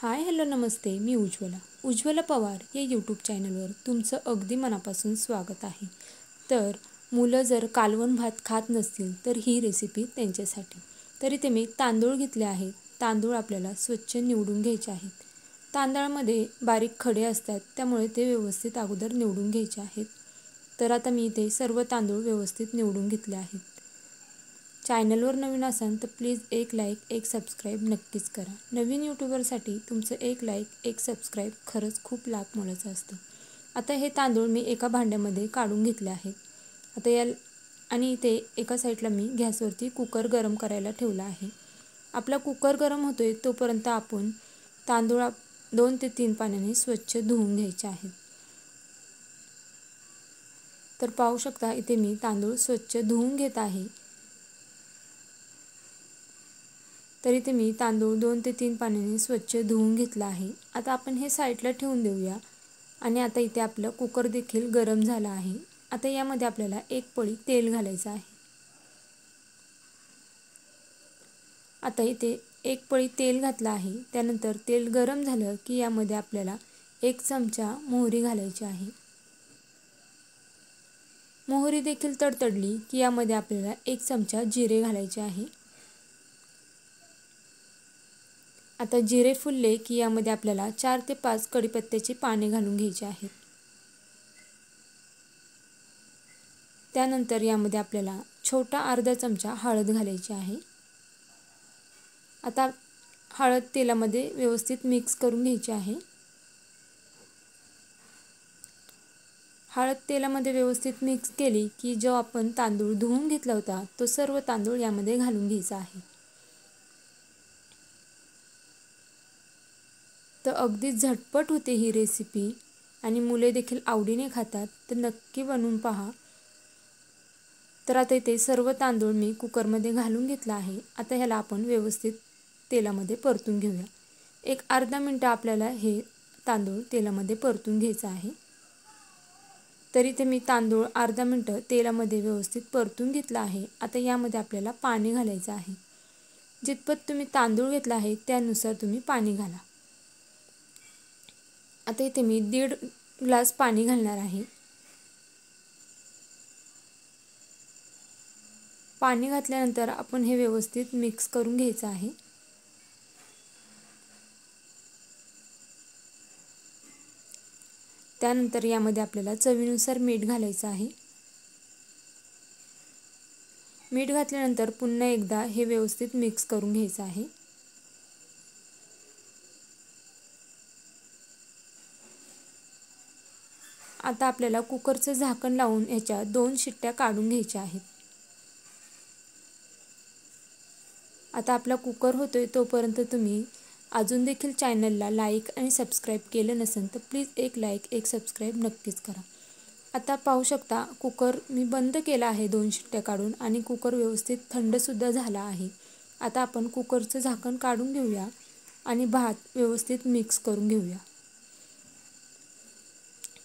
Hi hello नमस्ते, मी उज्ज्वला पवार या YouTube चॅनलवर तुमचं अगदी मनापासून स्वागत आहे। तर मुलं जर कालवण भात खात नसतील तर ही रेसिपी त्यांच्यासाठी। तर इथे मी तांदूळ घेतले आहेत। तांदूळ आपल्याला स्वच्छ निवडून घ्यायचे आहेत। तांदळामध्ये बारीक खडे असतात, त्यामुळे ते व्यवस्थित अगोदर निवडून घ्यायचे आहेत। तर आता मी इथे सर्व तांदूळ व्यवस्थित निवडून घेतले आहेत। चॅनलवर नवीन असाल तर प्लीज एक लाईक एक सबस्क्राईब नक्कीच करा। नवीन यूट्यूबरसाठी तुमचं एक लाईक एक सबस्क्राईब खरंच खूप लाभ मोलाचं असतं। आता हे तांदूळ मी एका भांड्यामध्ये काढून घेतले आहेत। आता आणि इथे एका साईडला मी गॅसवरती कुकर गरम करायला ठेवला आहे। आपला कुकर गरम होतोय तोपर्यंत आपण तांदूळ 2 ते 3 पाण्याने स्वच्छ धुवून घ्यायचे आहेत। तर पाहू शकता इथे मी तांदूळ स्वच्छ धुवून घेत आहे। तर इथे मी तांदूळ 2 ते 3 पाण्याने स्वच्छ धुवून घेतला आहे। आता आपण हे साईडला ठेवून देऊया। आणि आता इथे आपलं कुकर देखील गरम झाला आहे। आता यामध्ये आपल्याला एक पळी तेल घालायचं आहे। आता इथे एक पळी तेल घातलं आहे। त्यानंतर तेल गरम झालं की यामध्ये आपल्याला 1 चमचा मोहरी घालायची आहे। मोहरी देखील तडतडली की यामध्ये आपल्याला 1 चमचा जिरे घालायचे आहे। आता जिरे फुलले की यामध्ये आपल्याला 4 ते 5 कढीपत्त्याची पाने घालून घ्यायची आहेत। त्यानंतर यामध्ये आपल्याला छोटा अर्धा चमचा हळद घालायची आहे। आता हळद तेलामध्ये व्यवस्थित मिक्स करून घ्यायची आहे। हळद तेलामध्ये व्यवस्थित मिक्स केली की जो आपण तांदूळ धुवून घेतला होता तो सर्व तांदूळ यामध्ये घालून घ्यायचा आहे। तर अगदी झटपट होते ही रेसिपी आणि मुले देखील आवडीने खातात, तर नक्की बनवून पहा। तर आता इथे सर्व तांदूळ मी कुकरमध्ये घालून घेतला आहे। आता ह्याला आपण व्यवस्थित तेलामध्ये परतून घेऊया। एक अर्धा मिनिट आपल्याला हे तांदूळ तेलामध्ये परतून घ्यायचं आहे। तर इथे मी तांदूळ अर्धा मिनिट तेलामध्ये व्यवस्थित परतून घेतला आहे। आता यामध्ये आपल्याला पाणी घालायचं आहे। जितपत तुम्ही तांदूळ घेतला आहे त्यानुसार तुम्ही पाणी घाला। आता इथे मी 1.5 ग्लास पाणी घालणार आहे। पाणी घातल्यानंतर आपण हे व्यवस्थित मिक्स करून घ्यायचं आहे। त्यानंतर यामध्ये आपल्याला चवीनुसार मीठ घालायचं आहे। मीठ घातल्यानंतर पुन्हा एकदा हे व्यवस्थित मिक्स करून घ्यायचं आहे। आता आपल्याला कुकरचं झाकण लावून याच्या 2 शिट्ट्या काढून घ्यायच्या आहेत। आता आपला कुकर होतोय तोपर्यंत तुम्ही अजून देखील चॅनलला लाईक आणि सबस्क्राईब केलं नसेल तर प्लीज एक लाईक एक सबस्क्राईब नक्कीच करा। आता पाहू शकता कुकर मी बंद केला आहे 2 शिट्ट्या काढून आणि कुकर व्यवस्थित थंडसुद्धा झाला आहे। आता आपण कुकरचं झाकण काढून घेऊया आणि भात व्यवस्थित मिक्स करून घेऊया।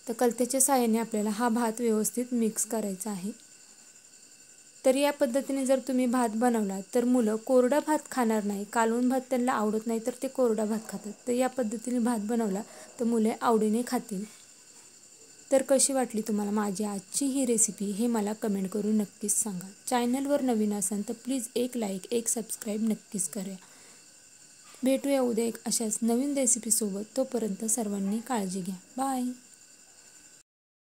तर कलत्याच्या साहाय्याने आपल्याला हा भात व्यवस्थित मिक्स करायचा आहे। तर या पद्धतीने जर तुम्ही भात बनवला तर मुलं कोरडा भात खाणार नाही। कालवण भात त्यांना आवडत नाही तर ते कोरडा भात खातात। तर या पद्धतीने भात बनवला तर मुले आवडीने खातील। तर कशी वाटली तुम्हाला माझी आजची ही रेसिपी हे मला कमेंट करून नक्कीच सांगा। चॅनलवर नवीन असाल तर प्लीज एक लाईक एक सबस्क्राईब नक्कीच करा। भेटूया उद्या एक अशाच नवीन रेसिपीसोबत। तोपर्यंत सर्वांनी काळजी घ्या। बाय।